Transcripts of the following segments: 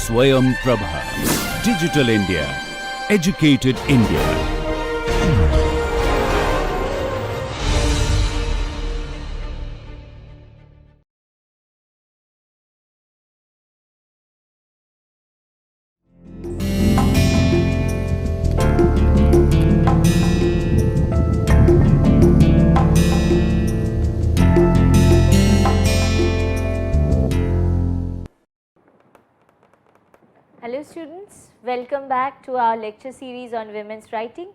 Swayam Prabha. Digital India. Educated India. Hello students, welcome back to our lecture series on women's writing.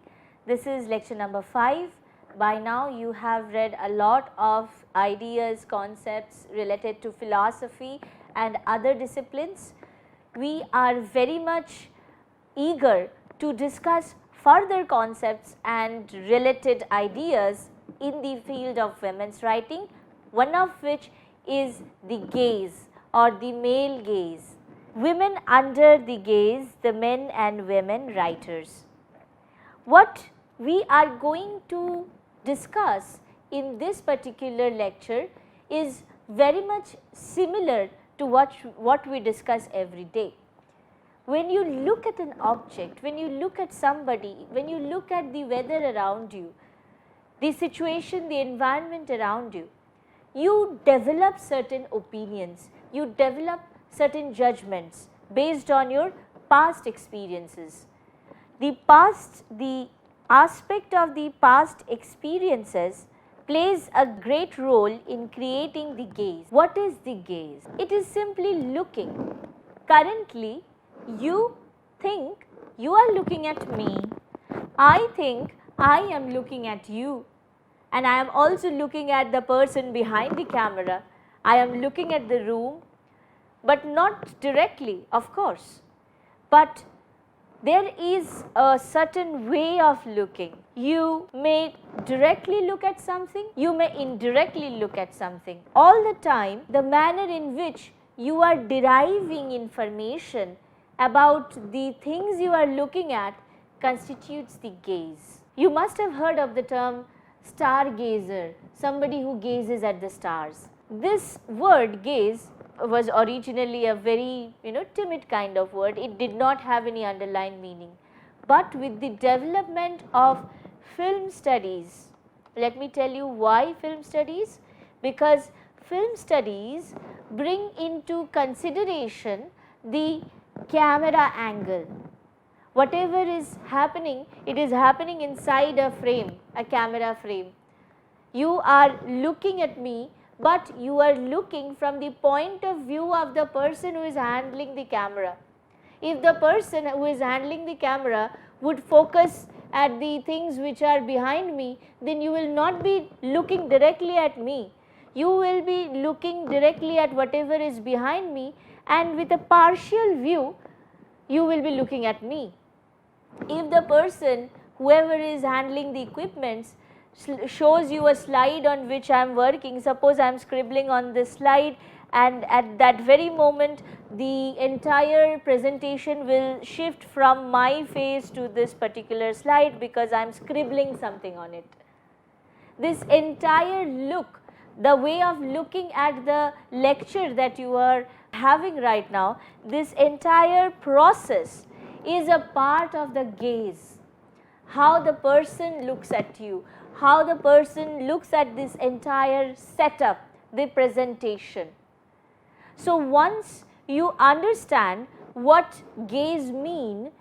This is lecture number 5. By now you have read a lot of ideas, concepts related to philosophy and other disciplines. We are very much eager to discuss further concepts and related ideas in the field of women's writing, one of which is the gaze or the male gaze. Women under the gaze, the men and women writers. What we are going to discuss in this particular lecture is very much similar to what we discuss every day. When you look at an object, when you look at somebody, when you look at the weather around you, the situation, the environment around you, you develop certain opinions, you develop certain judgments based on your past experiences. The aspect of the past experiences plays a great role in creating the gaze. What is the gaze? It is simply looking. Currently, you think you are looking at me, I think I am looking at you, and I am also looking at the person behind the camera. I am looking at the room, but not directly, of course, but there is a certain way of looking. You may directly look at something, you may indirectly look at something. All the time, the manner in which you are deriving information about the things you are looking at constitutes the gaze. You must have heard of the term stargazer, somebody who gazes at the stars. This word gaze was originally a very timid kind of word. It did not have any underlying meaning. But with the development of film studies, let me tell you why film studies, because film studies bring into consideration the camera angle. Whatever is happening, it is happening inside a frame, a camera frame. You are looking at me, but you are looking from the point of view of the person who is handling the camera. If the person who is handling the camera would focus at the things which are behind me, then you will not be looking directly at me. You will be looking directly at whatever is behind me, and with a partial view, you will be looking at me. If the person, whoever is handling the equipments, shows you a slide on which I am working, suppose I am scribbling on this slide, and at that very moment the entire presentation will shift from my face to this particular slide because I am scribbling something on it. This entire look, the way of looking at the lecture that you are having right now, this entire process is a part of the gaze. How the person looks at you, how the person looks at this entire setup, the presentation. So once you understand what gaze mean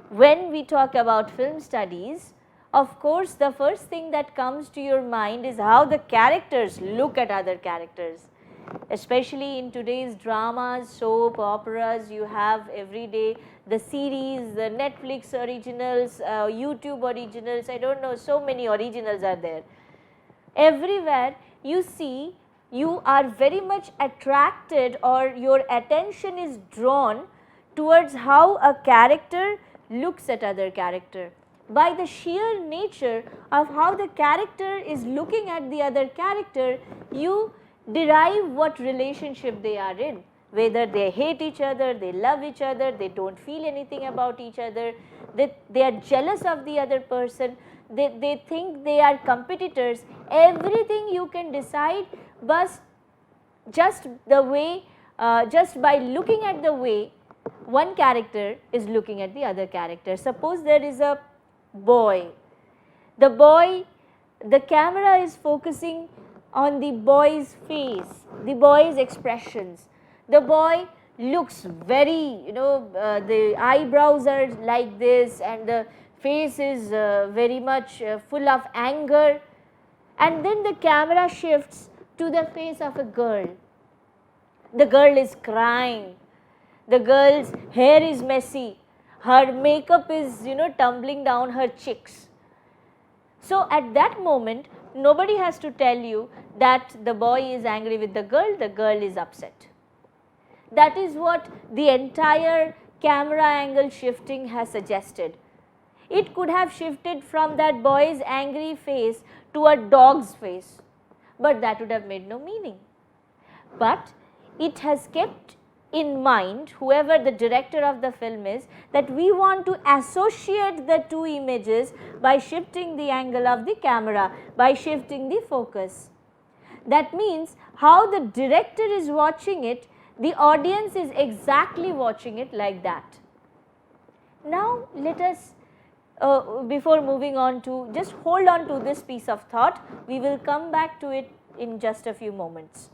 when we talk about film studies, of course the first thing that comes to your mind is how the characters look at other characters. Especially in today's dramas, soap operas, you have every day the series, the Netflix originals, YouTube originals, I don't know, so many originals are there. Everywhere you see, you are very much attracted, or your attention is drawn towards how a character looks at other character. By the sheer nature of how the character is looking at the other character, you derive what relationship they are in, whether they hate each other, they love each other, they don't feel anything about each other, they are jealous of the other person, they think they are competitors. Everything you can decide, but just by looking at the way one character is looking at the other character. Suppose there is a boy. The camera is focusing on the boy's face, the boy's expressions. The boy looks very, the eyebrows are like this and the face is very much full of anger, and then the camera shifts to the face of a girl. The girl is crying, the girl's hair is messy, her makeup is tumbling down her cheeks. So at that moment nobody has to tell you that the boy is angry with the girl is upset. That is what the entire camera angle shifting has suggested. It could have shifted from that boy's angry face to a dog's face, but that would have made no meaning. But it has kept in mind, whoever the director of the film is, that we want to associate the two images by shifting the angle of the camera, by shifting the focus. That means how the director is watching it, the audience is exactly watching it like that. Now let us, before moving on to, just hold on to this piece of thought, we will come back to it in just a few moments.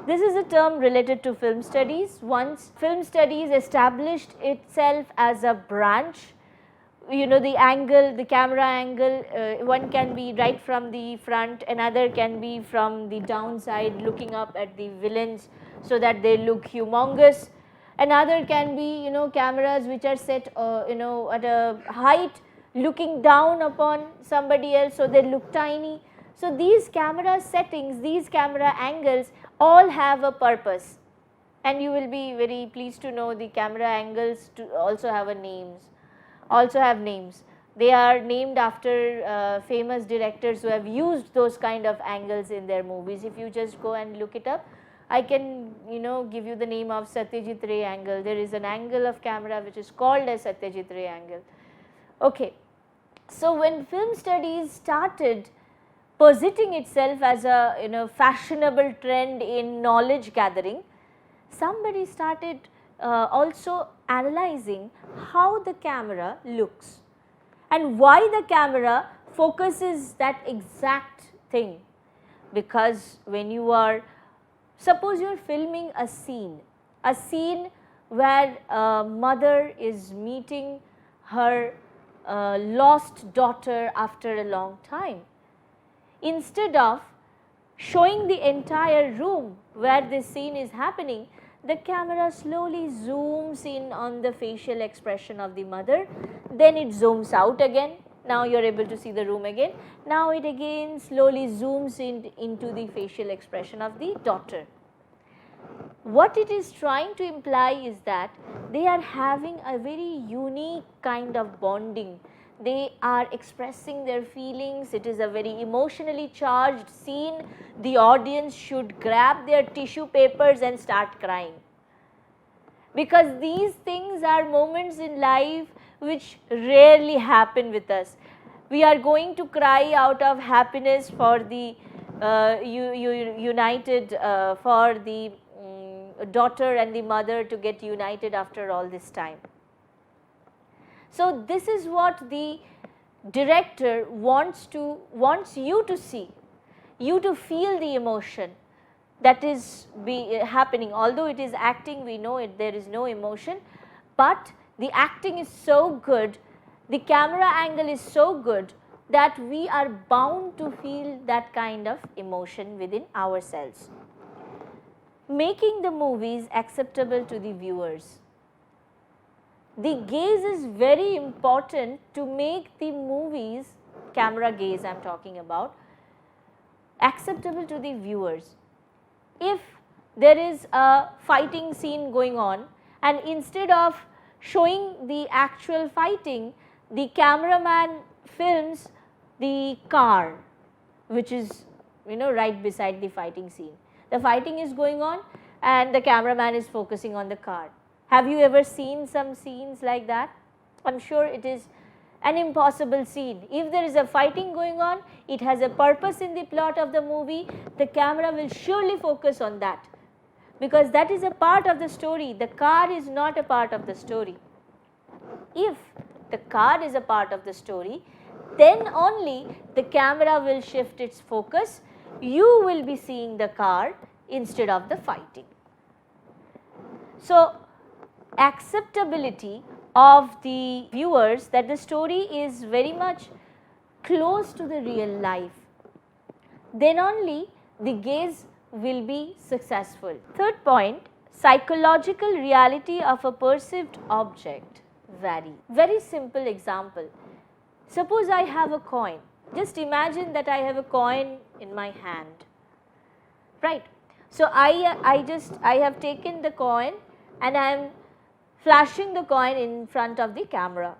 This is a term related to film studies. Once film studies established itself as a branch, the angle, the camera angle, one can be right from the front, another can be from the downside looking up at the villains so that they look humongous. Another can be, cameras which are set, at a height looking down upon somebody else so they look tiny. So these camera settings, these camera angles all have a purpose, and you will be very pleased to know the camera angles also have names. They are named after famous directors who have used those kind of angles in their movies. If you just go and look it up, I can give you the name of Satyajit Ray angle. There is an angle of camera which is called as Satyajit Ray angle. Okay. So when film studies started positing itself as a fashionable trend in knowledge gathering, somebody started also analyzing how the camera looks and why the camera focuses that exact thing. Because when you are, suppose you are filming a scene where a mother is meeting her lost daughter after a long time. Instead of showing the entire room where this scene is happening, the camera slowly zooms in on the facial expression of the mother, then it zooms out again. Now you are able to see the room again. Now it again slowly zooms into the facial expression of the daughter. What it is trying to imply is that they are having a very unique kind of bonding. They are expressing their feelings. It is a very emotionally charged scene. The audience should grab their tissue papers and start crying. Because these things are moments in life which rarely happen with us. We are going to cry out of happiness for the for the daughter and the mother to get united after all this time. So this is what the director wants you to see, you to feel the emotion that is happening. Although it is acting, we know it, there is no emotion, but the acting is so good, the camera angle is so good that we are bound to feel that kind of emotion within ourselves. Making the movies acceptable to the viewers. The gaze is very important to make the movies, camera gaze I am talking about, acceptable to the viewers. If there is a fighting scene going on and instead of showing the actual fighting, the cameraman films the car which is right beside the fighting scene. The fighting is going on and the cameraman is focusing on the car. Have you ever seen some scenes like that? I am sure it is an impossible scene. If there is a fighting going on, it has a purpose in the plot of the movie, the camera will surely focus on that. because that is a part of the story. The car is not a part of the story. If the car is a part of the story, then only the camera will shift its focus. You will be seeing the car instead of the fighting. So, acceptability of the viewers that the story is very much close to the real life, then only the gaze will be successful. Third point, psychological reality of a perceived object vary. Very simple example. Suppose I have a coin. Just imagine that I have a coin in my hand, right? So I have taken the coin and I am flashing the coin in front of the camera.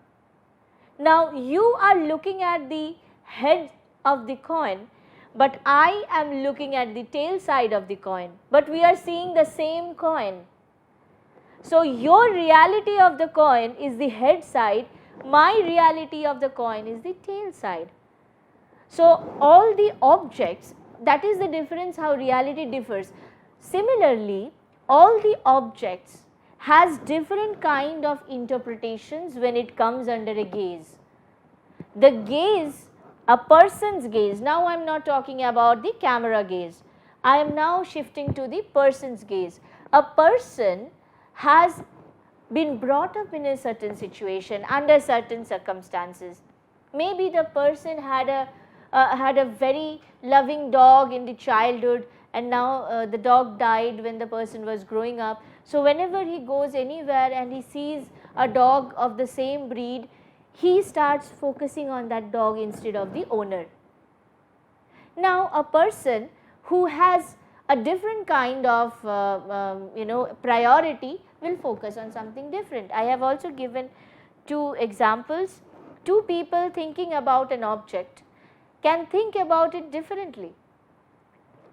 Now you are looking at the head of the coin, but I am looking at the tail side of the coin, but we are seeing the same coin. So your reality of the coin is the head side, my reality of the coin is the tail side. So all the objects, that is the difference how reality differs. Similarly, all the objects has different kind of interpretations when it comes under a gaze. The gaze, a person's gaze, now I am not talking about the camera gaze, I am now shifting to the person's gaze. A person has been brought up in a certain situation under certain circumstances. Maybe the person had a very loving dog in the childhood, and now the dog died when the person was growing up. So whenever he goes anywhere and he sees a dog of the same breed, he starts focusing on that dog instead of the owner. Now a person who has a different kind of priority will focus on something different. I have also given two examples. Two people thinking about an object can think about it differently.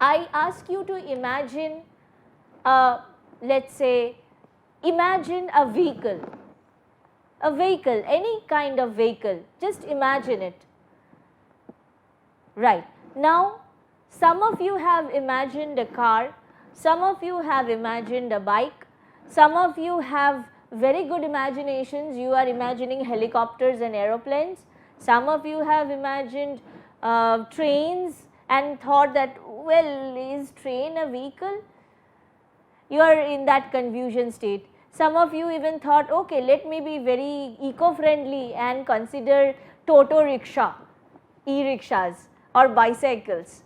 I ask you to imagine, let us say, imagine a vehicle, any kind of vehicle, just imagine it. Right. Now, some of you have imagined a car, some of you have imagined a bike, some of you have very good imaginations, you are imagining helicopters and aeroplanes, some of you have imagined trains and thought that, well, is train a vehicle? You are in that confusion state. Some of you even thought, okay, let me be very eco-friendly and consider Toto rickshaw, e-rickshaws or bicycles.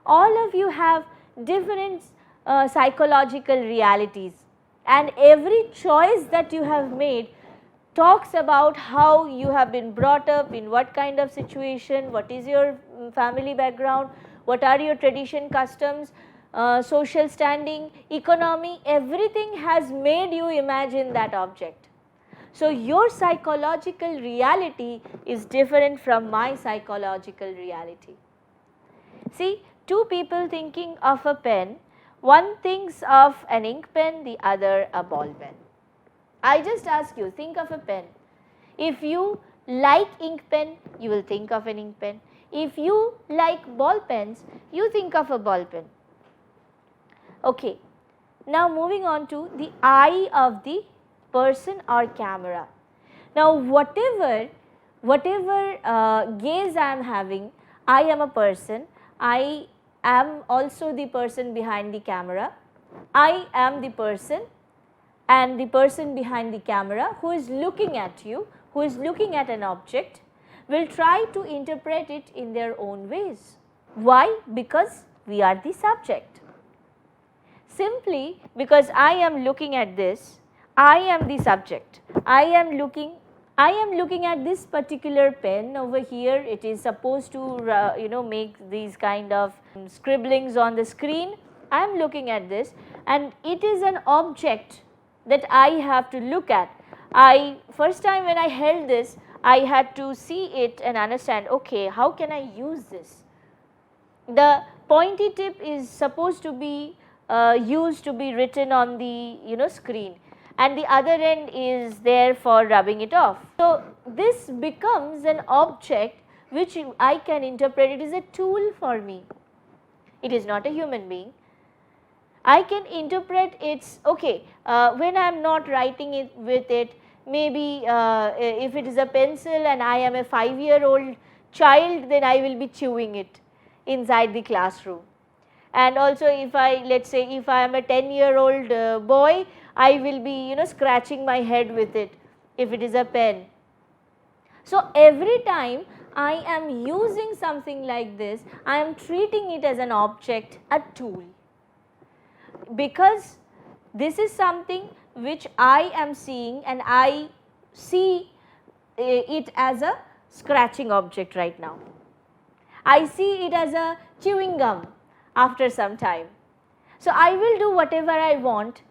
All of you have different psychological realities, and every choice that you have made talks about how you have been brought up, in what kind of situation, what is your family background, what are your tradition, customs, social standing, economy, everything has made you imagine that object. So your psychological reality is different from my psychological reality. See, two people thinking of a pen, one thinks of an ink pen, the other a ball pen. I just ask you, think of a pen. If you like ink pen, you will think of an ink pen. If you like ball pens, you think of a ball pen. Okay. Now moving on to the eye of the person or camera. Now whatever gaze I am having, I am a person, I am also the person behind the camera, I am the person and the person behind the camera who is looking at you, who is looking at an object, will try to interpret it in their own ways. Why? Because we are the subject. Simply because I am looking at this, I am the subject. I am looking at this particular pen over here. It is supposed to make these kind of scribblings on the screen. I am looking at this, and it is an object that I have to look at. First time when I held this, I had to see it and understand, okay, how can I use this? The pointy tip is supposed to be used to be written on the screen, and the other end is there for rubbing it off. So this becomes an object which I can interpret. It is a tool for me. It is not a human being. I can interpret it's okay when I am not writing it with it, maybe if it is a pencil and I am a 5-year-old child, then I will be chewing it inside the classroom. And also if I, let us say if I am a 10-year-old boy, I will be scratching my head with it if it is a pen. So every time I am using something like this, I am treating it as an object, a tool, because this is something which I am seeing and I see it as a scratching object right now. I see it as a chewing gum after some time. So I will do whatever I want.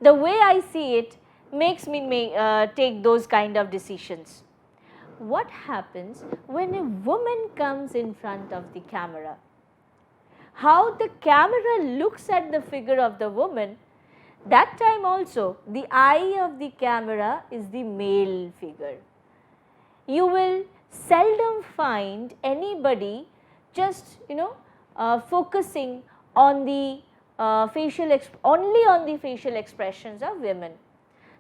The way I see it makes me take those kind of decisions. What happens when a woman comes in front of the camera? How the camera looks at the figure of the woman, that time also the eye of the camera is the male figure. You will seldom find anybody just focusing on the only on the facial expressions of women.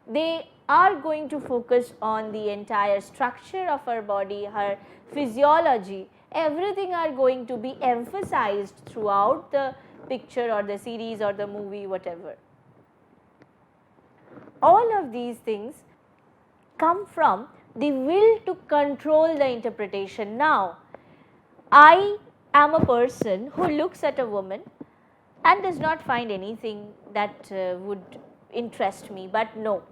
They are going to focus on the entire structure of her body, her physiology, everything are going to be emphasized throughout the picture or the series or the movie, whatever. All of these things come from the will to control the interpretation. Now, I am a person who looks at a woman and does not find anything that would interest me, but no.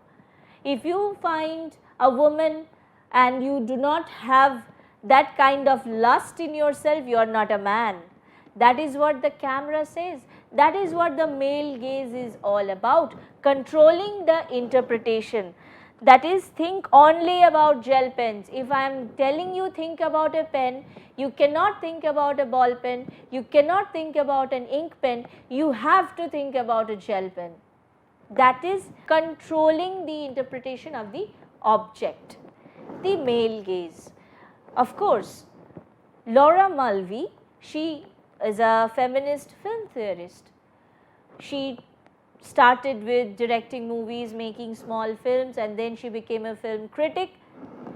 If you find a woman and you do not have that kind of lust in yourself, you are not a man. That is what the camera says. That is what the male gaze is all about, controlling the interpretation. That is, think only about gel pens. If I am telling you think about a pen, you cannot think about a ball pen, you cannot think about an ink pen, you have to think about a gel pen. That is controlling the interpretation of the object. The male gaze. Of course, Laura Mulvey, she is a feminist film theorist. She started with directing movies, making small films, and then she became a film critic.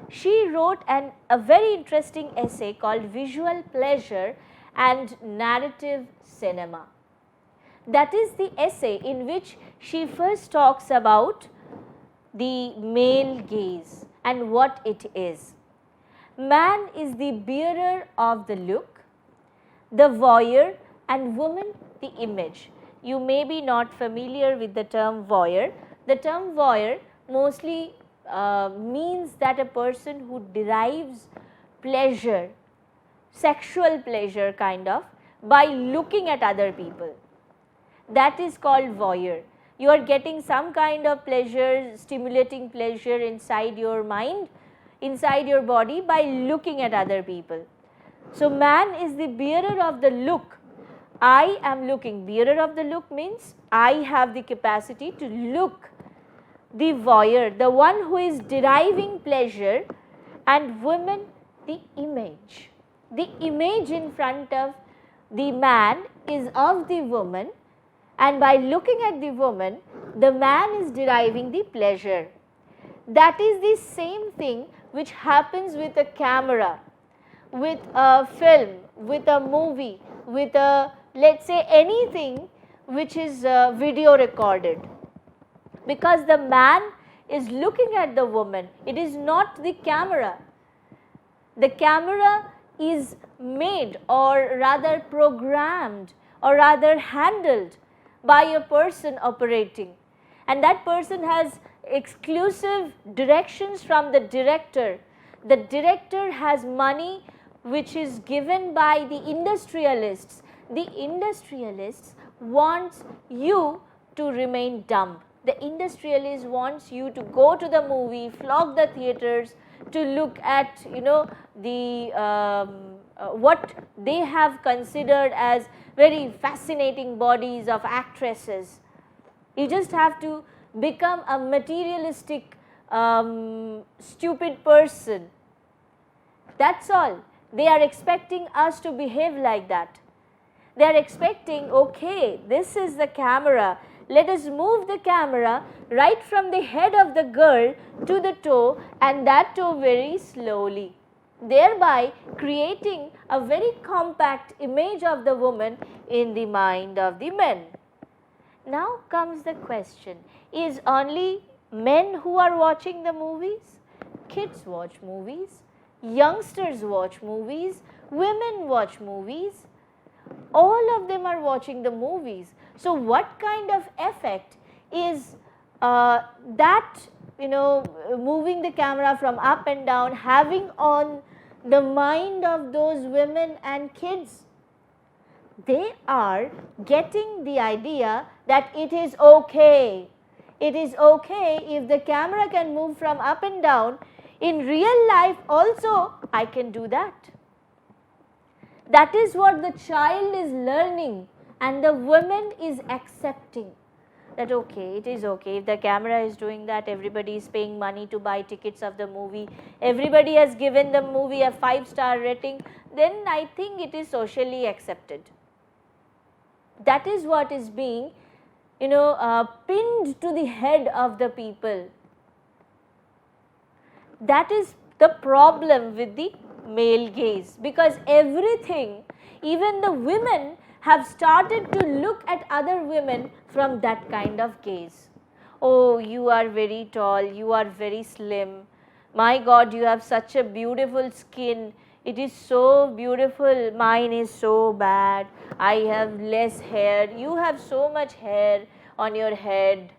She wrote a very interesting essay called Visual Pleasure and Narrative Cinema. That is the essay in which she first talks about the male gaze and what it is. Man is the bearer of the look, the voyeur, and woman the image. You may be not familiar with the term voyeur. The term voyeur mostly means that a person who derives pleasure, sexual pleasure kind of, by looking at other people. That is called voyeur. You are getting some kind of pleasure, stimulating pleasure inside your mind, inside your body by looking at other people. So man is the bearer of the look. I am looking. Bearer of the look means I have the capacity to look. The voyeur, the one who is deriving pleasure, and woman, the image. The image in front of the man is of the woman, and by looking at the woman, the man is deriving the pleasure. That is the same thing which happens with a camera, with a film, with a movie, with a, let us say, anything which is video recorded. Because the man is looking at the woman, it is not the camera. The camera is made, or rather programmed, or rather handled by a person operating, and that person has exclusive directions from the director. The director has money which is given by the industrialists. The industrialists wants you to remain dumb. The industrialist wants you to go to the movie, flog the theatres, to look at what they have considered as very fascinating bodies of actresses. You just have to become a materialistic stupid person. That's all. They are expecting us to behave like that. They are expecting, okay, this is the camera, let us move the camera right from the head of the girl to the toe, and that toe very slowly, thereby creating a very compact image of the woman in the mind of the men. Now comes the question, is only men who are watching the movies? Kids watch movies, youngsters watch movies, women watch movies, all of them are watching the movies. So what kind of effect is that, moving the camera from up and down having on the mind of those women and kids? They are getting the idea that it is okay. It is okay if the camera can move from up and down. In real life also I can do that. That is what the child is learning, and the woman is accepting that okay, it is okay if the camera is doing that, everybody is paying money to buy tickets of the movie, everybody has given the movie a 5-star rating, then I think it is socially accepted. That is what is being pinned to the head of the people. That is the problem with the male gaze, because everything, even the women have started to look at other women from that kind of gaze. Oh, you are very tall, you are very slim, my God, you have such a beautiful skin, it is so beautiful, mine is so bad, I have less hair, you have so much hair on your head.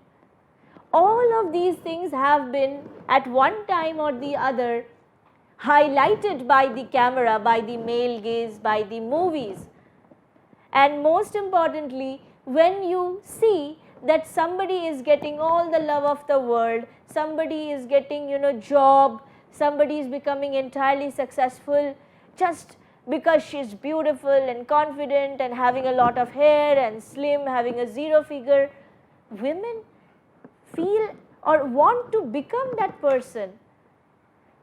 All of these things have been at one time or the other highlighted by the camera, by the male gaze, by the movies. And most importantly, when you see that somebody is getting all the love of the world, somebody is getting job, somebody is becoming entirely successful just because she is beautiful and confident and having a lot of hair and slim, having a 0 figure, women feel or want to become that person,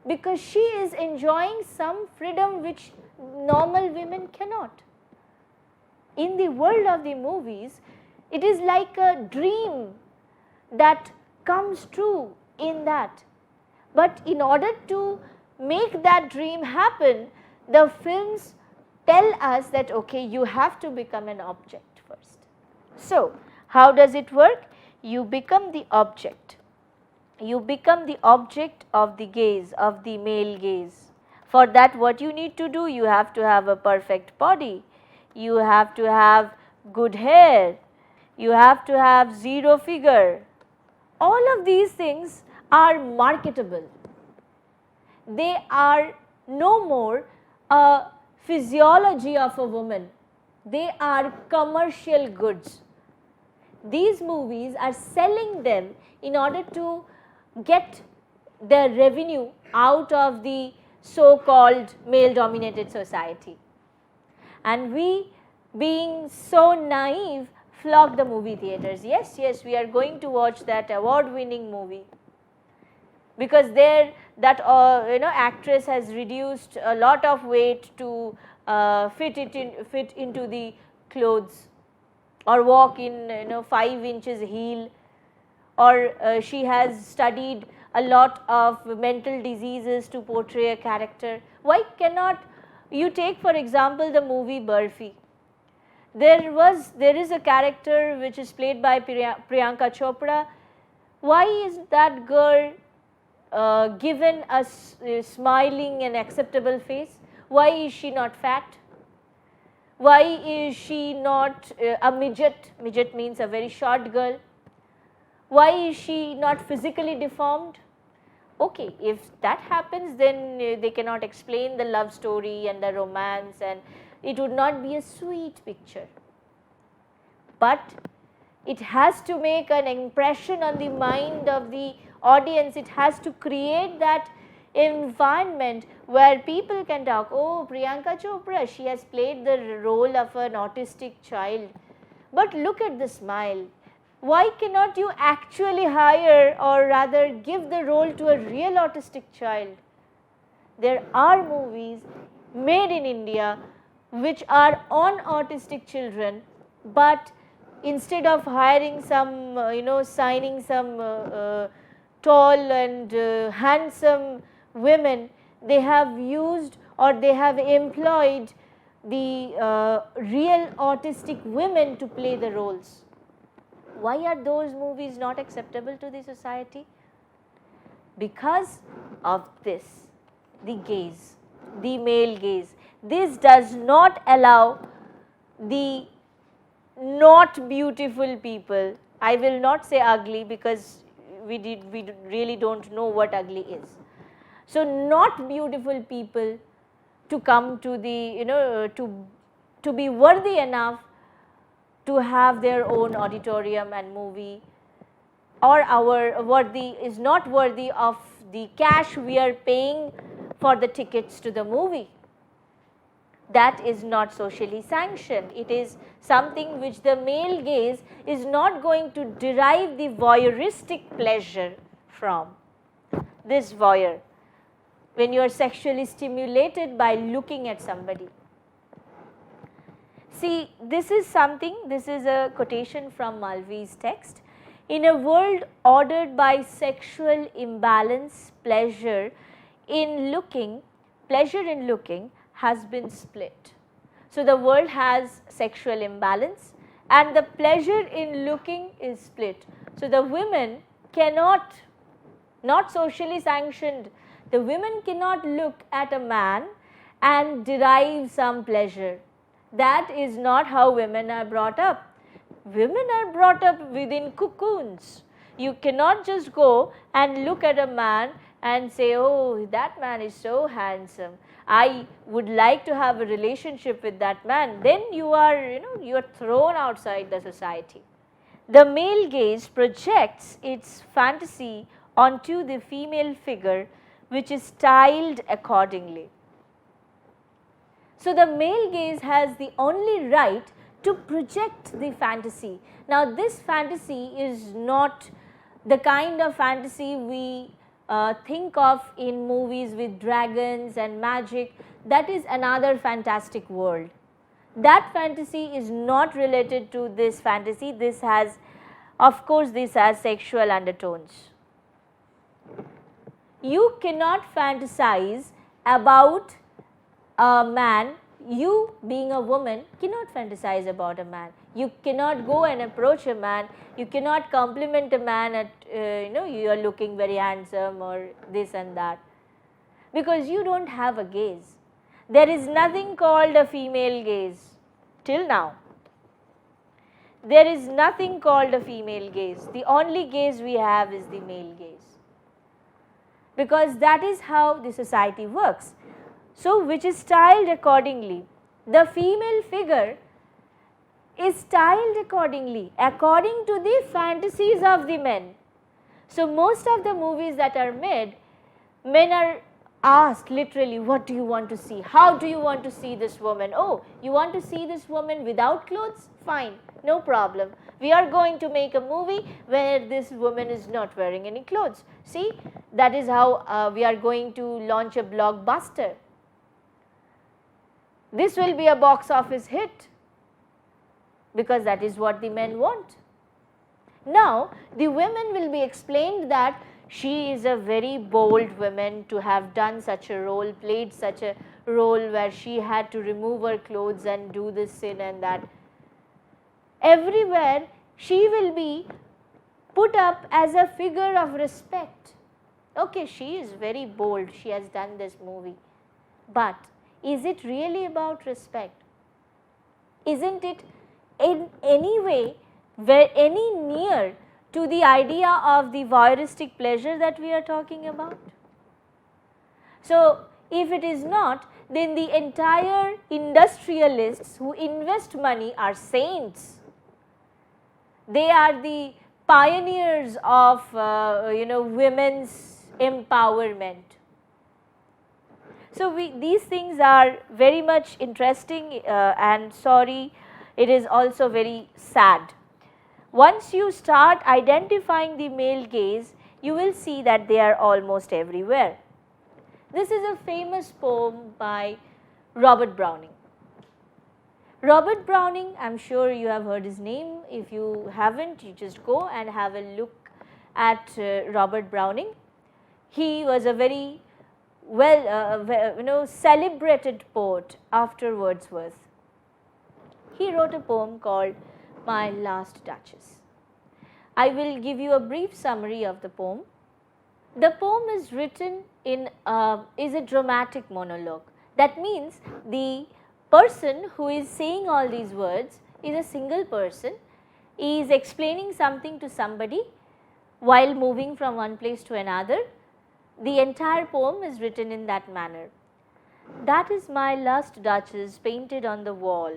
because she is enjoying some freedom which normal women cannot. In the world of the movies, it is like a dream that comes true in that. But in order to make that dream happen, the films tell us that okay, you have to become an object first. So, how does it work? You become the object. You become the object of the gaze, of the male gaze. For that, what you need to do? You have to have a perfect body, you have to have good hair, you have to have 0 figure. All of these things are marketable. They are no more a physiology of a woman, they are commercial goods. These movies are selling them in order to get their revenue out of the so-called male-dominated society. And we, being so naive, flock the movie theatres. Yes, we are going to watch that award-winning movie, because there that actress has reduced a lot of weight to fit into the clothes, or walk in 5 inches heel, or she has studied a lot of mental diseases to portray a character. Why cannot you take for example the movie Burfi? There is a character which is played by Priyanka Chopra. Why is that girl given a smiling and acceptable face? Why is she not fat? Why is she not a midget? Midget means a very short girl. Why is she not physically deformed? Okay, if that happens, then they cannot explain the love story and the romance, and it would not be a sweet picture. But it has to make an impression on the mind of the audience. It has to create that environment where people can talk, oh, Priyanka Chopra, she has played the role of an autistic child, but look at the smile. Why cannot you actually hire, or rather give the role to a real autistic child? There are movies made in India which are on autistic children, but instead of hiring some signing some tall and handsome women, they have used or they have employed the real autistic women to play the roles. Why are those movies not acceptable to the society? Because of this, the gaze, the male gaze. This does not allow the not beautiful people, I will not say ugly because we really don't know what ugly is. So, not beautiful people to come to the, to be worthy enough to have their own auditorium and movie, or our worthy is not worthy of the cash we are paying for the tickets to the movie. That is not socially sanctioned. It is something which the male gaze is not going to derive the voyeuristic pleasure from. This voyeur, when you are sexually stimulated by looking at somebody. See, this is something, this is a quotation from Malvi's text. In a world ordered by sexual imbalance, pleasure in looking has been split. So, the world has sexual imbalance and the pleasure in looking is split. So, the women cannot, not socially sanctioned, the women cannot look at a man and derive some pleasure. That is not how women are brought up. Women are brought up within cocoons. You cannot just go and look at a man and say, oh, that man is so handsome, I would like to have a relationship with that man. Then you are, you are thrown outside the society. The male gaze projects its fantasy onto the female figure, which is styled accordingly. So, the male gaze has the only right to project the fantasy. Now, this fantasy is not the kind of fantasy we think of in movies with dragons and magic. That is another fantastic world. That fantasy is not related to this fantasy. This has, of course, this has sexual undertones. You cannot fantasize about a man, you being a woman cannot fantasize about a man. You cannot go and approach a man, you cannot compliment a man at, you are looking very handsome or this and that, because you do not have a gaze. There is nothing called a female gaze till now. There is nothing called a female gaze. The only gaze we have is the male gaze, because that is how the society works. So, which is styled accordingly. The female figure is styled accordingly, according to the fantasies of the men. So, most of the movies that are made, men are asked literally, what do you want to see? How do you want to see this woman? Oh, you want to see this woman without clothes? Fine, no problem. We are going to make a movie where this woman is not wearing any clothes. See, that is how we are going to launch a blockbuster. This will be a box office hit, because that is what the men want. Now, the women will be explained that she is a very bold woman to have done such a role, played such a role where she had to remove her clothes and do this sin and that. Everywhere she will be put up as a figure of respect. Okay, she is very bold, she has done this movie, but is it really about respect? Isn't it in any way any near to the idea of the voyeuristic pleasure that we are talking about? So, if it is not, then the entire industrialists who invest money are saints. They are the pioneers of women's empowerment. So, these things are very much interesting and sorry, it is also very sad. Once you start identifying the male gaze, you will see that they are almost everywhere. This is a famous poem by Robert Browning. Robert Browning, I am sure you have heard his name. If you haven't, you just go and have a look at Robert Browning. He was a very celebrated poet after Wordsworth. He wrote a poem called My Last Duchess. I will give you a brief summary of the poem. The poem is written in is a dramatic monologue. That means the person who is saying all these words is a single person. He is explaining something to somebody while moving from one place to another. The entire poem is written in that manner. That is my last duchess painted on the wall.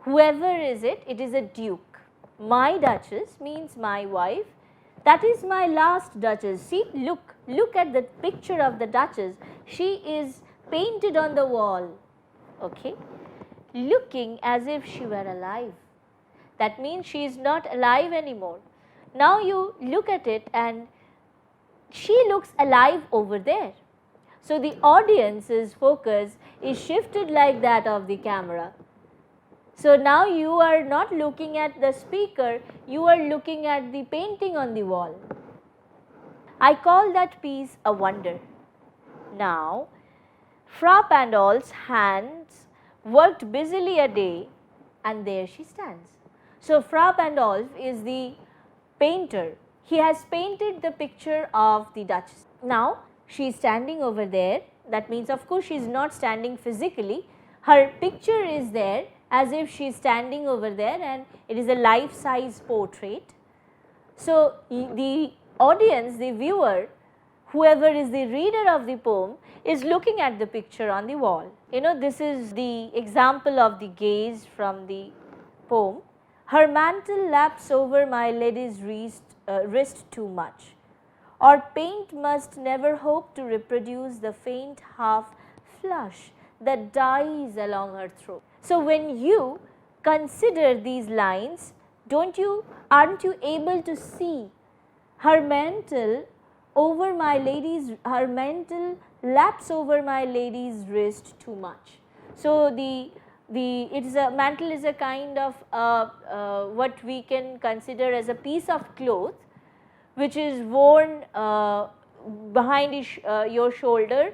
Whoever is it is a duke. My duchess means my wife. That is my last duchess. See, look at the picture of the duchess. She is painted on the wall, okay, looking as if she were alive. That means she is not alive anymore. Now you look at it and she looks alive over there. So the audience's focus is shifted like that of the camera. So now you are not looking at the speaker, you are looking at the painting on the wall. I call that piece a wonder. Now, Fra Pandolf's hands worked busily a day and there she stands. So Fra Pandolf is the painter. He has painted the picture of the Duchess. Now she is standing over there. That means of course she is not standing physically. Her picture is there as if she is standing over there and it is a life size portrait. So the audience, the viewer, whoever is the reader of the poem is looking at the picture on the wall. You know, this is the example of the gaze from the poem. Her mantle laps over my lady's wrist too much, or paint must never hope to reproduce the faint half flush that dies along her throat. So when you consider these lines, aren't you able to see her mantle over my lady's, her mantle laps over my lady's wrist too much. So mantle is a kind of what we can consider as a piece of cloth which is worn behind your shoulder.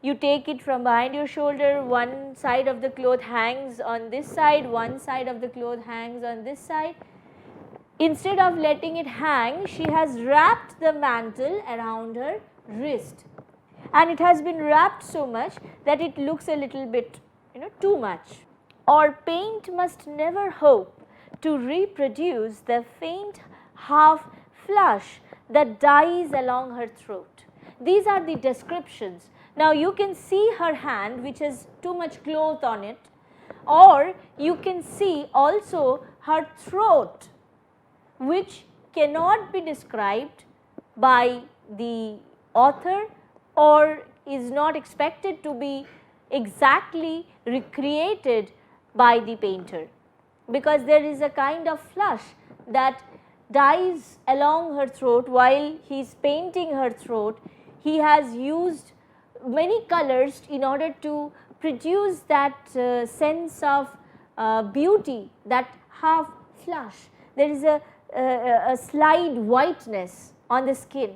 You take it from behind your shoulder, one side of the cloth hangs on this side, one side of the cloth hangs on this side. Instead of letting it hang, she has wrapped the mantle around her wrist, and it has been wrapped so much that it looks a little bit, too much. Or paint must never hope to reproduce the faint half flush that dies along her throat. These are the descriptions. Now you can see her hand which has too much cloth on it, or you can see also her throat which cannot be described by the author or is not expected to be exactly recreated by the painter, because there is a kind of flush that dies along her throat. While he is painting her throat, he has used many colors in order to produce that sense of beauty, that half flush. There is a slight whiteness on the skin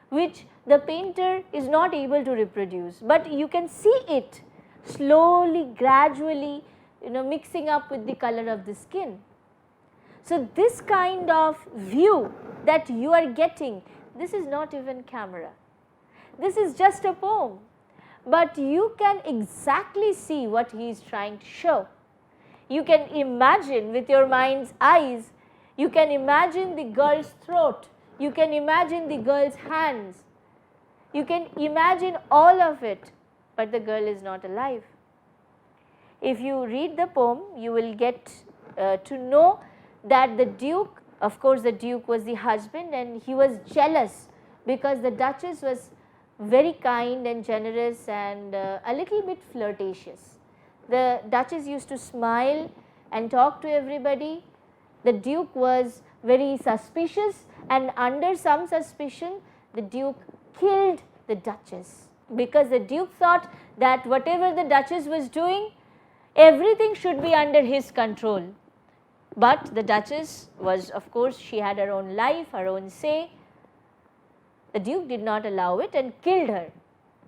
which the painter is not able to reproduce, but you can see it slowly, gradually, mixing up with the color of the skin. So this kind of view that you are getting, this is not even camera. This is just a poem, but you can exactly see what he is trying to show. You can imagine with your mind's eyes, you can imagine the girl's throat, you can imagine the girl's hands, you can imagine all of it, but the girl is not alive. If you read the poem, you will get to know that the Duke, of course the Duke was the husband, and he was jealous because the Duchess was very kind and generous and a little bit flirtatious. The Duchess used to smile and talk to everybody. The Duke was very suspicious, and under some suspicion the Duke killed the Duchess, because the Duke thought that whatever the Duchess was doing, everything should be under his control. But the Duchess was, of course, she had her own life, her own say. The Duke did not allow it and killed her.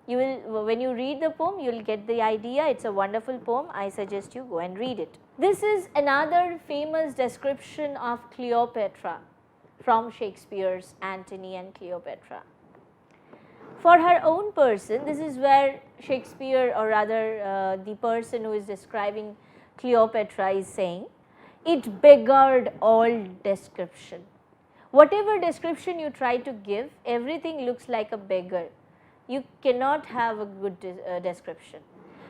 You will, when you read the poem, you will get the idea. It's a wonderful poem. I suggest you go and read it. This is another famous description of Cleopatra from Shakespeare's Antony and Cleopatra. For her own person, this is where Shakespeare, or rather the person who is describing Cleopatra, is saying, it beggared all description. Whatever description you try to give, everything looks like a beggar. You cannot have a good description.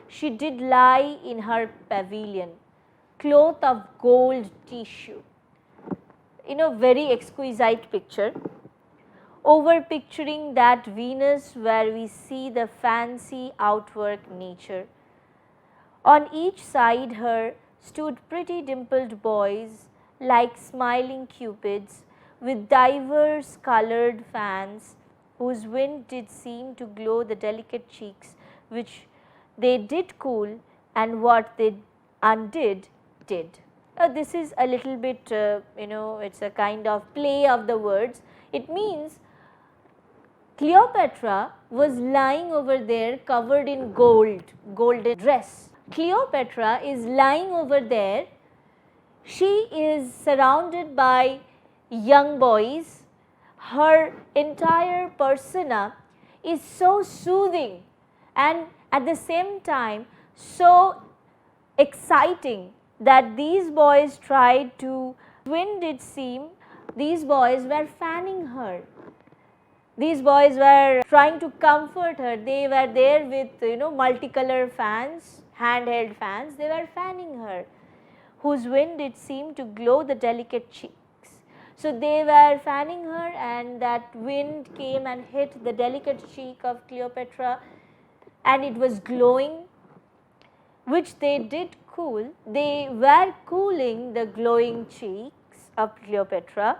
She did lie in her pavilion, cloth of gold tissue. Very exquisite picture. Over picturing that Venus where we see the fancy outwork nature. On each side her stood pretty dimpled boys like smiling cupids with divers coloured fans, whose wind did seem to glow the delicate cheeks, which they did cool, and what they undid did. This is a little bit, it's a kind of play of the words. It means Cleopatra was lying over there covered in gold, golden dress. Cleopatra is lying over there. She is surrounded by young boys. Her entire persona is so soothing and at the same time so exciting that these boys tried to, when did seem, these boys were fanning her. These boys were trying to comfort her. They were there with multicolor fans, handheld fans. They were fanning her, whose wind it seemed to glow the delicate cheeks. So they were fanning her, and that wind came and hit the delicate cheek of Cleopatra, and it was glowing, which they did cool. They were cooling the glowing cheeks of Cleopatra,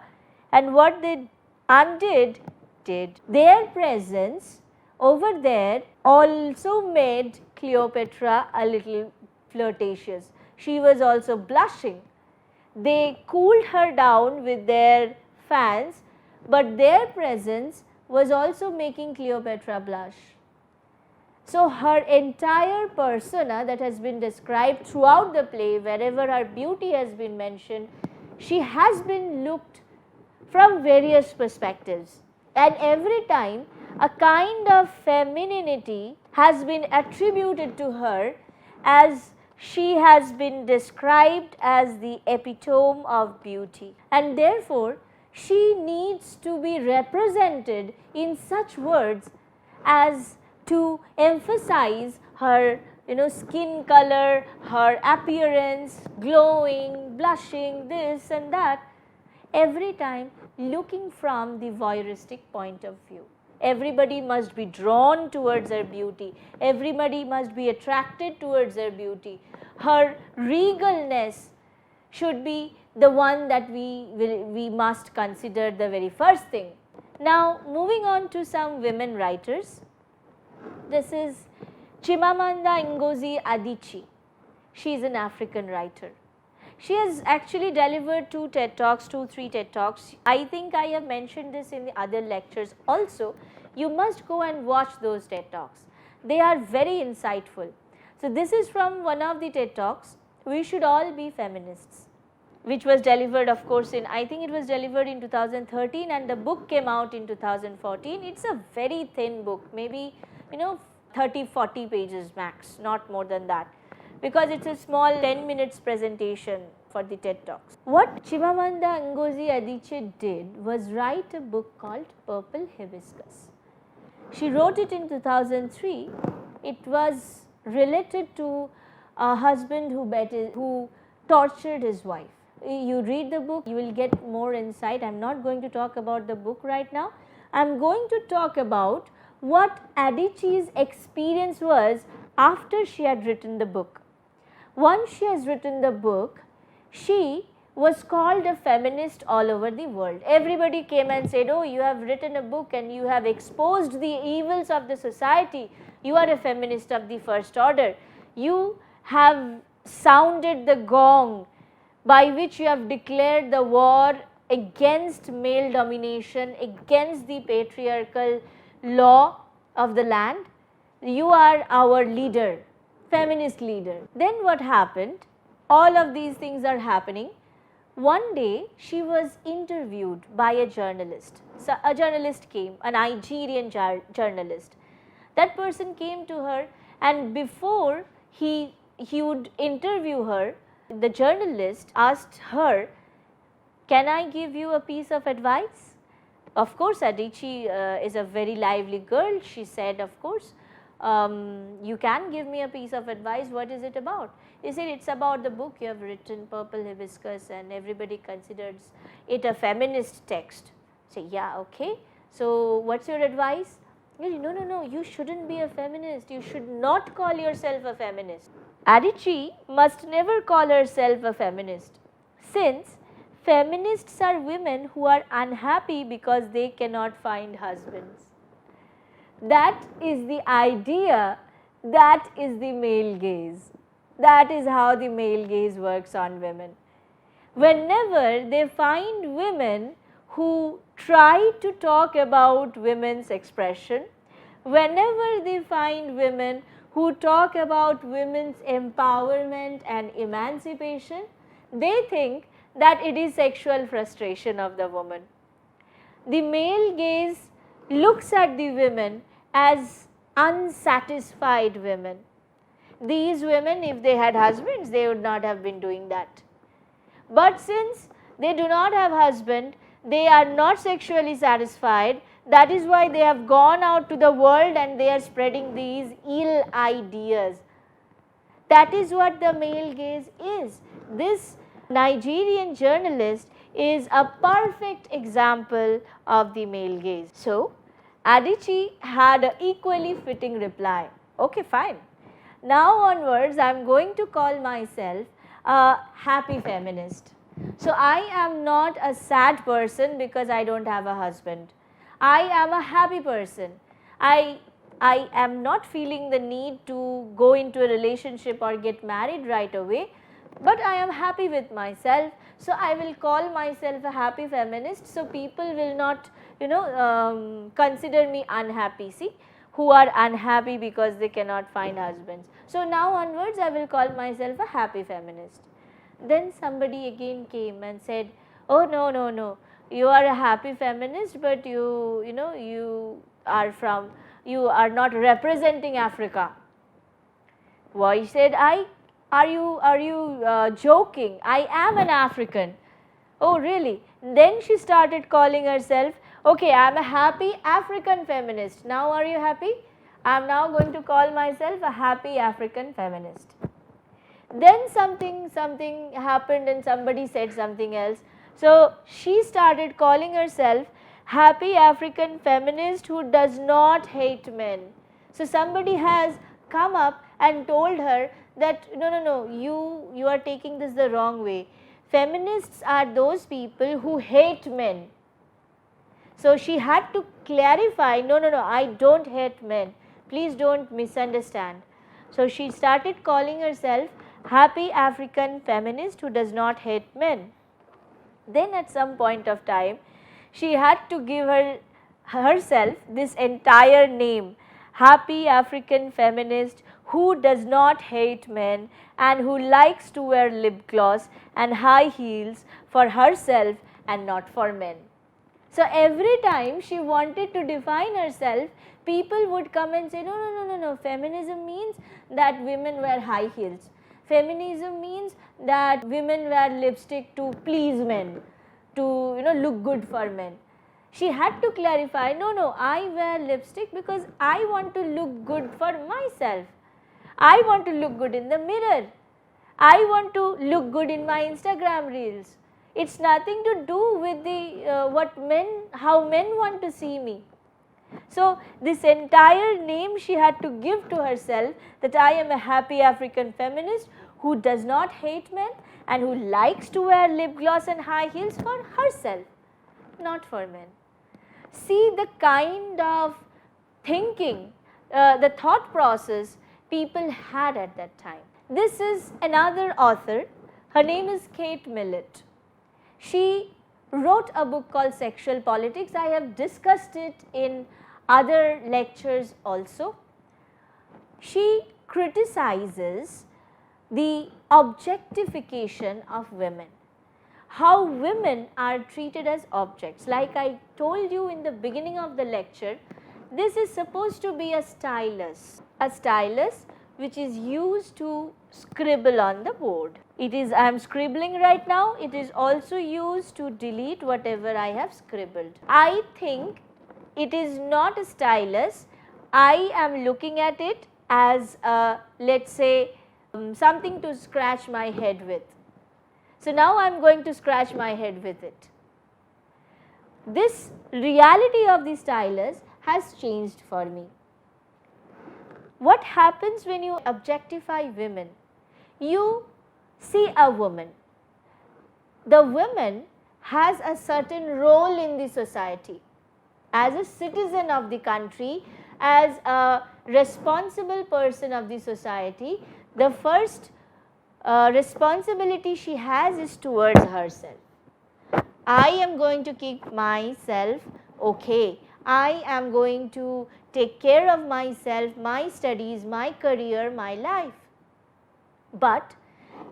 and what they undid did. Their presence over there also made Cleopatra a little flirtatious. She was also blushing. They cooled her down with their fans, but their presence was also making Cleopatra blush. So her entire persona that has been described throughout the play, wherever her beauty has been mentioned, she has been looked from various perspectives. And every time a kind of femininity has been attributed to her, as she has been described as the epitome of beauty, and therefore she needs to be represented in such words as to emphasize her skin color, her appearance, glowing, blushing, this and that, every time looking from the voyeuristic point of view. Everybody must be drawn towards her beauty. Everybody must be attracted towards her beauty. Her regalness should be the one that we must consider the very first thing. Now, moving on to some women writers. This is Chimamanda Ngozi Adichie. She is an African writer. She has actually delivered 2 TED Talks, 3 TED Talks. I think I have mentioned this in the other lectures also. You must go and watch those TED Talks. They are very insightful. So this is from one of the TED Talks, We Should All Be Feminists, which was delivered, of course, I think it was delivered in 2013, and the book came out in 2014. It's a very thin book, maybe 30-40 pages max, not more than that, because it's a small 10 minutes presentation for the TED Talks. What Chimamanda Ngozi Adichie did was write a book called Purple Hibiscus. She wrote it in 2003. It was related to a husband who tortured his wife. You read the book, you will get more insight. I am not going to talk about the book right now. I am going to talk about what Adichie's experience was after she had written the book. Once she has written the book, she was called a feminist all over the world. Everybody came and said, oh, you have written a book and you have exposed the evils of the society. You are a feminist of the first order. You have sounded the gong by which you have declared the war against male domination, against the patriarchal law of the land. You are our leader, feminist leader. Then what happened? All of these things are happening. One day she was interviewed by a journalist. So a journalist came, a Nigerian journalist. That person came to her, and before he would interview her, the journalist asked her, "Can I give you a piece of advice?" Of course, Adichie is a very lively girl. She said, "Of course, you can give me a piece of advice. What is it about?" He said, "It's about the book you have written, Purple Hibiscus, and everybody considers it a feminist text." Say, "Yeah, okay. So what's your advice?" "No, no, no, you shouldn't be a feminist. You should not call yourself a feminist." Adichie must never call herself a feminist, since feminists are women who are unhappy because they cannot find husbands. That is the idea, that is the male gaze. That is how the male gaze works on women. Whenever they find women who try to talk about women's expression, whenever they find women who talk about women's empowerment and emancipation, they think that it is sexual frustration of the woman. The male gaze looks at the women as unsatisfied women. These women, if they had husbands, they would not have been doing that. But since they do not have husband, they are not sexually satisfied. That is why they have gone out to the world and they are spreading these ill ideas. That is what the male gaze is. This Nigerian journalist is a perfect example of the male gaze. So, Adichie had an equally fitting reply. Okay, fine. Now onwards, I am going to call myself a happy feminist. So, I am not a sad person because I don't have a husband. I am a happy person. I am not feeling the need to go into a relationship or get married right away, but I am happy with myself. So, I will call myself a happy feminist, so people will not consider me unhappy. See, who are unhappy because they cannot find husbands. So, now onwards I will call myself a happy feminist. Then somebody again came and said, "Oh, no, no, no, you are a happy feminist, but you are not representing Africa." Why, said I, are you joking? I am an African. Oh, really? Then she started calling herself, "Okay, I am a happy African feminist. Now are you happy? I am now going to call myself a happy African feminist." Then something happened and somebody said something else. So, she started calling herself happy African feminist who does not hate men. So, somebody has come up and told her that no, you are taking this the wrong way. Feminists are those people who hate men. So, she had to clarify, no, I don't hate men. Please don't misunderstand. So, she started calling herself happy African feminist who does not hate men. Then at some point of time, she had to give herself this entire name, happy African feminist who does not hate men and who likes to wear lip gloss and high heels for herself and not for men. So, every time she wanted to define herself, people would come and say, no, feminism means that women wear high heels. Feminism means that women wear lipstick to please men, to look good for men. She had to clarify, no, I wear lipstick because I want to look good for myself. I want to look good in the mirror. I want to look good in my Instagram reels. It's nothing to do with how men want to see me. So, this entire name she had to give to herself, that I am a happy African feminist who does not hate men and who likes to wear lip gloss and high heels for herself, not for men. See the kind of thinking, the thought process people had at that time. This is another author. Her name is Kate Millett. She wrote a book called Sexual Politics. I have discussed it in other lectures also. She criticizes the objectification of women, how women are treated as objects. Like I told you in the beginning of the lecture, this is supposed to be a stylus which is used to scribble on the board. It is, I am scribbling right now, it is also used to delete whatever I have scribbled. I think it is not a stylus. I am looking at it as a, let us say, something to scratch my head with. So now I am going to scratch my head with it. This reality of the stylus has changed for me. What happens when you objectify women? You see a woman. The woman has a certain role in the society. As a citizen of the country, as a responsible person of the society, the first responsibility she has is towards herself. I am going to keep myself okay. I am going to take care of myself, my studies, my career, my life. But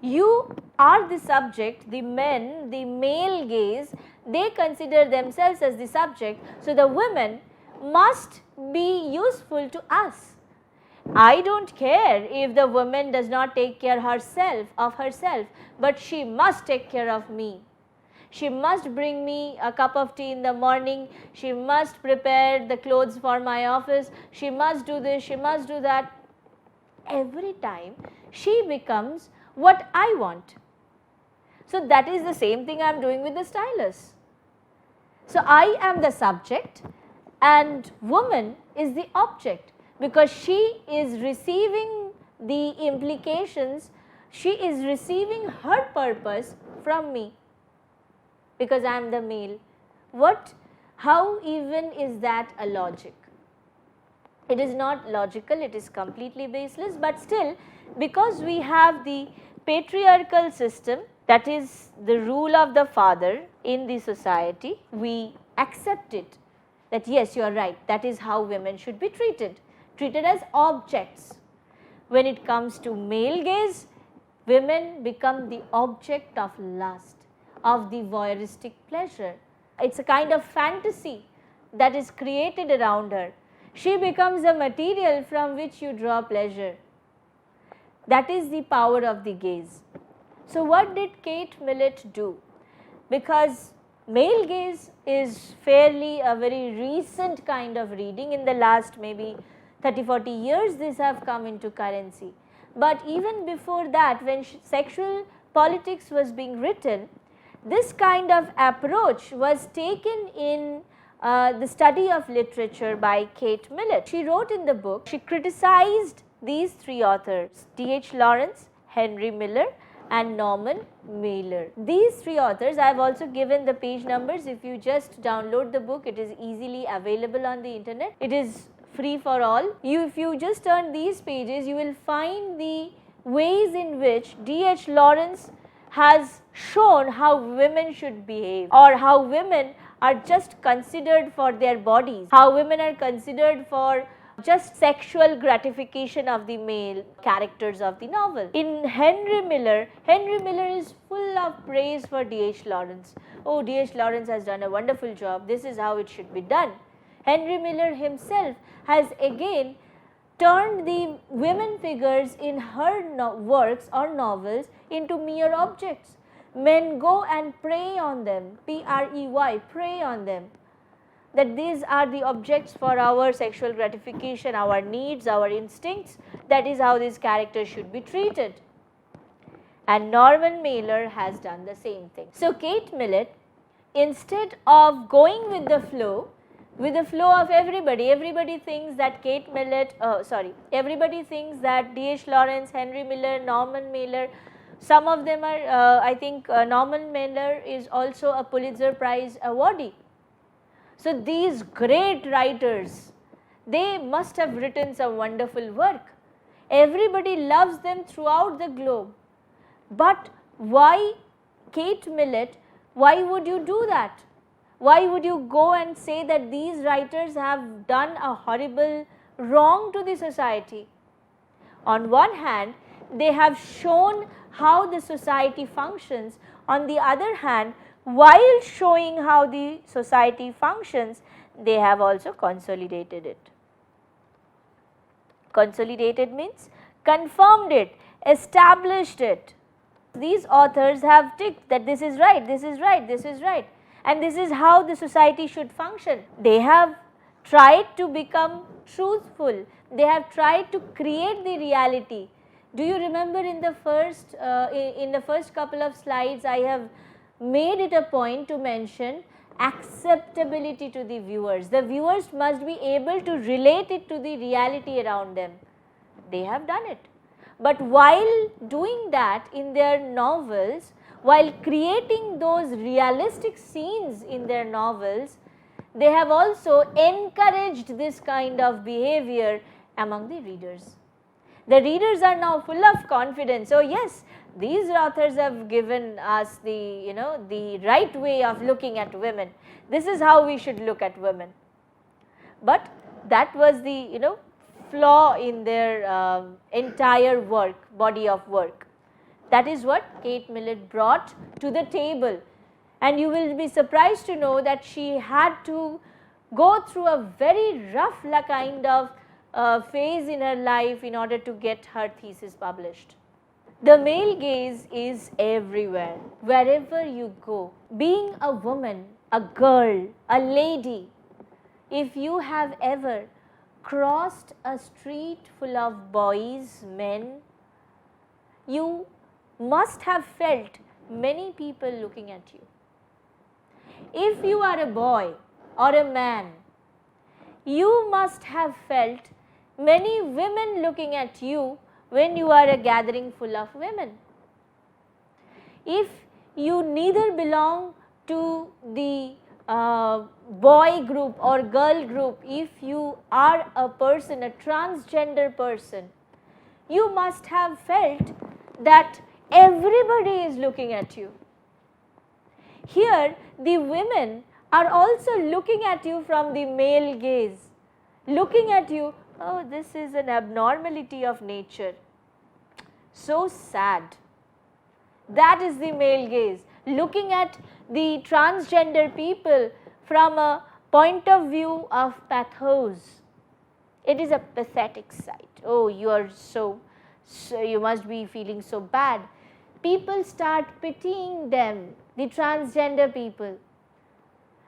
you are the subject, the men, the male gaze, they consider themselves as the subject. So, the women must be useful to us. I do not care if the woman does not take care of herself, but she must take care of me. She must bring me a cup of tea in the morning, she must prepare the clothes for my office, she must do this, she must do that. Every time she becomes what I want. So, that is the same thing I am doing with the stylus. So, I am the subject and woman is the object, because she is receiving the implications, she is receiving her purpose from me, because I am the male. How even is that a logic? It is not logical, it is completely baseless, but still, because we have the patriarchal system, that is the rule of the father in the society, we accept it, that yes, you are right, that is how women should be treated as objects. When it comes to male gaze, women become the object of lust, of the voyeuristic pleasure. It is a kind of fantasy that is created around her. She becomes a material from which you draw pleasure. That is the power of the gaze. So, what did Kate Millett do? Because male gaze is fairly a very recent kind of reading, in the last maybe 30-40 years this have come into currency. But even before that, when Sexual Politics was being written, this kind of approach was taken in the study of literature by Kate Millett. She wrote in the book, she criticized these three authors, T.H. Lawrence, Henry Miller and Norman Mailer. These three authors, I have also given the page numbers. If you just download the book, it is easily available on the internet. It is free for all. If you just turn these pages, you will find the ways in which D.H. Lawrence has shown how women should behave, or how women are just considered for their bodies, how women are considered for just sexual gratification of the male characters of the novel. In Henry Miller is full of praise for D.H. Lawrence. Oh, D.H. Lawrence has done a wonderful job, this is how it should be done. Henry Miller himself has again turned the women figures in her works or novels into mere objects. Men go and prey on them, P-R-E-Y, prey on them, that these are the objects for our sexual gratification, our needs, our instincts. That is how these characters should be treated. And Norman Mailer has done the same thing. So, Kate Millett, instead of going with the flow of everybody thinks that Kate Millett, everybody thinks that D.H. Lawrence, Henry Miller, Norman Mailer, some of them are, I think Norman Mailer is also a Pulitzer Prize awardee. So, these great writers, they must have written some wonderful work. Everybody loves them throughout the globe. But why, Kate Millett, why would you do that? Why would you go and say that these writers have done a horrible wrong to the society? On one hand, they have shown how the society functions. On the other hand, while showing how the society functions, they have also consolidated it. Consolidated means confirmed it, established it. These authors have ticked that this is right, this is right, this is right, and this is how the society should function. They have tried to become truthful. They have tried to create the reality. Do you remember in the first couple of slides, I have made it a point to mention acceptability to the viewers. The viewers must be able to relate it to the reality around them. They have done it. But while doing that in their novels, while creating those realistic scenes in their novels, they have also encouraged this kind of behavior among the readers. The readers are now full of confidence. Oh yes, these authors have given us the, the right way of looking at women. This is how we should look at women. But that was the, flaw in their entire body of work. That is what Kate Millett brought to the table. And you will be surprised to know that she had to go through a very rough kind of phase in her life in order to get her thesis published. The male gaze is everywhere, wherever you go. Being a woman, a girl, a lady, if you have ever crossed a street full of boys, men, you must have felt many people looking at you. If you are a boy or a man, you must have felt many women looking at you when you are a gathering full of women. If you neither belong to the boy group or girl group, if you are a person, a transgender person, you must have felt that everybody is looking at you. Here, the women are also looking at you from the male gaze, looking at you, oh, this is an abnormality of nature. So sad. That is the male gaze, looking at the transgender people from a point of view of pathos. It is a pathetic sight. Oh, you are so you must be feeling so bad. People start pitying them, the transgender people.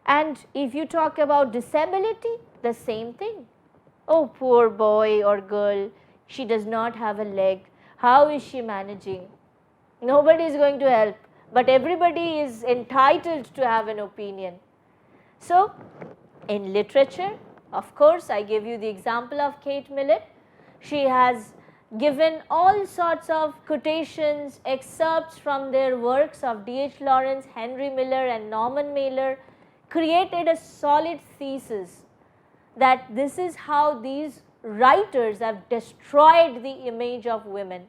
And if you talk about disability, the same thing. Oh, poor boy or girl, she does not have a leg. How is she managing? Nobody is going to help, but everybody is entitled to have an opinion. So, in literature, of course, I gave you the example of Kate Millett. She has given all sorts of quotations, excerpts from their works of D.H. Lawrence, Henry Miller and Norman Mailer, created a solid thesis that this is how these writers have destroyed the image of women.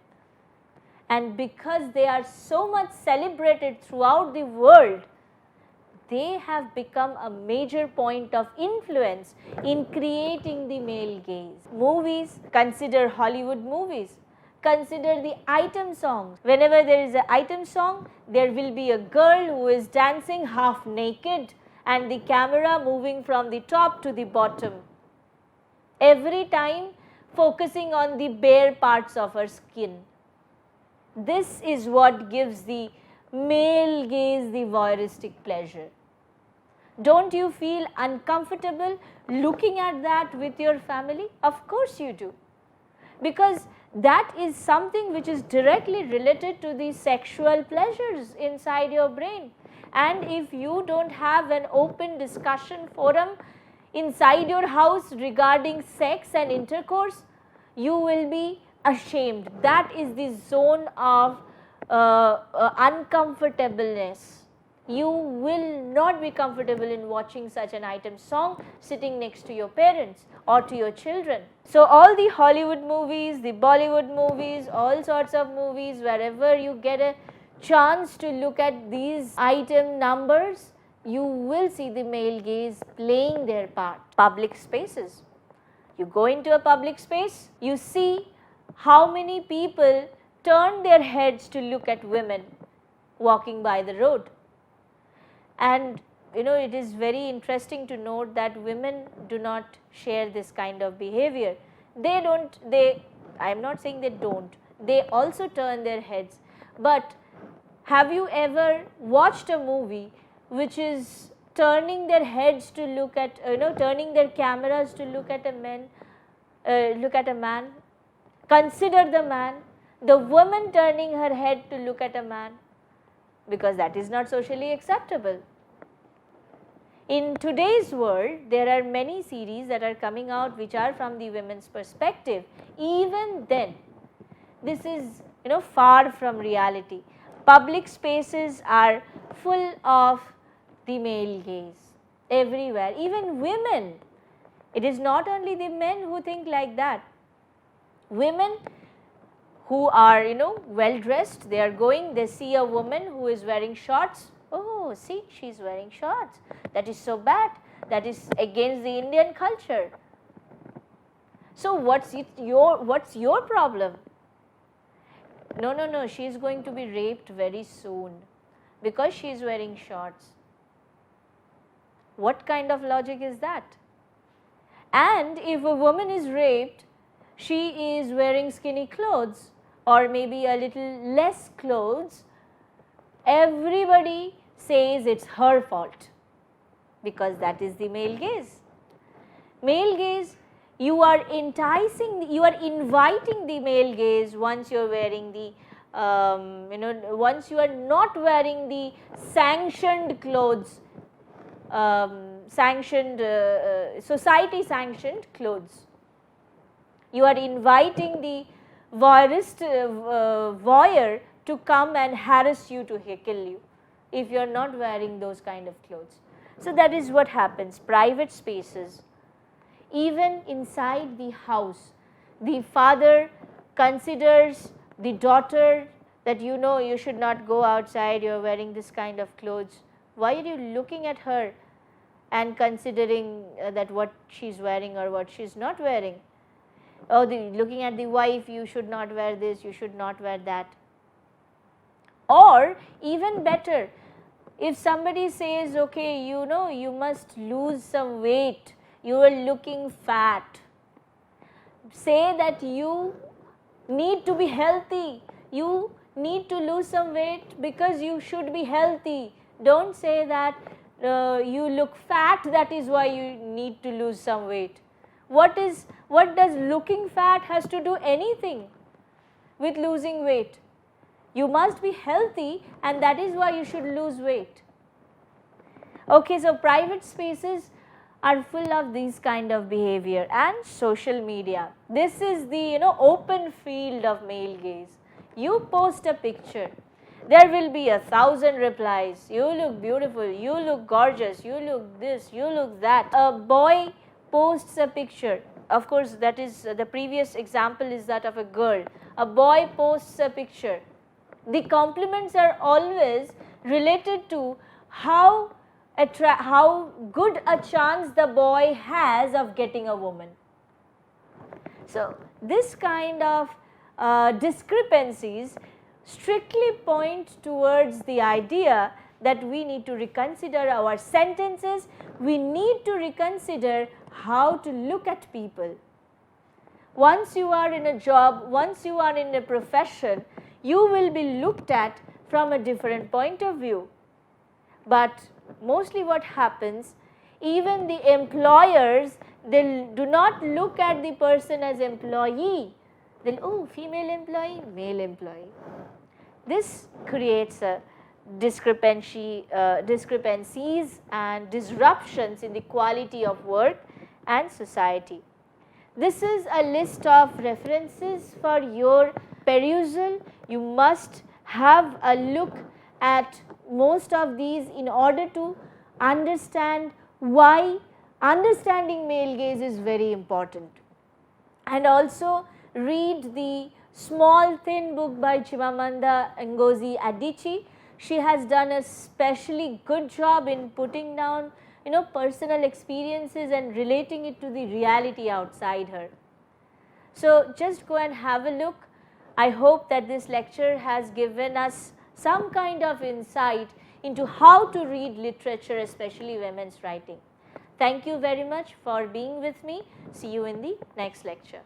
And because they are so much celebrated throughout the world, they have become a major point of influence in creating the male gaze. Movies, consider Hollywood movies, consider the item songs. Whenever there is an item song, there will be a girl who is dancing half naked and the camera moving from the top to the bottom. Every time focusing on the bare parts of her skin. This is what gives the male gaze the voyeuristic pleasure. Don't you feel uncomfortable looking at that with your family? Of course you do. Because that is something which is directly related to the sexual pleasures inside your brain. And if you don't have an open discussion forum inside your house regarding sex and intercourse, you will be ashamed. That is the zone of uncomfortableness. You will not be comfortable in watching such an item song sitting next to your parents or to your children. So all the Hollywood movies, the Bollywood movies, all sorts of movies, wherever you get a chance to look at these item numbers, you will see the male gaze playing their part. Public spaces. You go into a public space, you see how many people turn their heads to look at women walking by the road. And it is very interesting to note that women do not share this kind of behavior. I am not saying they don't, they also turn their heads. But have you ever watched a movie which is turning their heads to look at, turning their cameras to look at a man? Consider the man, the woman turning her head to look at a man, because that is not socially acceptable. In today's world, there are many series that are coming out which are from the women's perspective. Even then, this is far from reality. Public spaces are full of the male gaze everywhere, even women. It is not only the men who think like that. Women who are well dressed, they see a woman who is wearing shorts. Oh, see, she is wearing shorts. That is so bad. That is against the Indian culture. So what's your problem? No, she is going to be raped very soon because she is wearing shorts. What kind of logic is that? And if a woman is raped, she is wearing skinny clothes or maybe a little less clothes, everybody says it's her fault, because that is the male gaze. Male gaze, you are inviting the male gaze once you are wearing the, once you are not wearing the sanctioned clothes, society sanctioned clothes. You are inviting the voyeur to come and harass you, to kill you, if you are not wearing those kind of clothes. So that is what happens. Private spaces, even inside the house, the father considers the daughter that you should not go outside, you are wearing this kind of clothes. Why are you looking at her and considering that what she is wearing or what she is not wearing? Oh, looking at the wife, you should not wear this, you should not wear that. Or even better, if somebody says, okay, you must lose some weight, you are looking fat, say that you need to be healthy, you need to lose some weight because you should be healthy. Don't say that you look fat, that is why you need to lose some weight. What does looking fat has to do anything with losing weight? You must be healthy, and that is why you should lose weight. Okay, so private spaces are full of these kind of behavior. And social media, this is the open field of male gaze. You post a picture, there will be 1,000 replies. You look beautiful, you look gorgeous, you look this, you look that. A boy posts a picture, of course that is the previous example is that of a girl. A boy posts a picture. The compliments are always related to how good a chance the boy has of getting a woman. So this kind of discrepancies strictly point towards the idea that we need to reconsider our sentences, we need to reconsider how to look at people. Once you are in a job, once you are in a profession, you will be looked at from a different point of view. But mostly what happens, even the employers, they do not look at the person as employee. They'll, oh, female employee, male employee. This creates a discrepancies and disruptions in the quality of work and society. This is a list of references for your perusal. You must have a look at most of these in order to understand why understanding male gaze is very important. And also read the small thin book by Chimamanda Ngozi Adichie. She has done a specially good job in putting down personal experiences and relating it to the reality outside her. So just go and have a look. I hope that this lecture has given us some kind of insight into how to read literature, especially women's writing. Thank you very much for being with me. See you in the next lecture.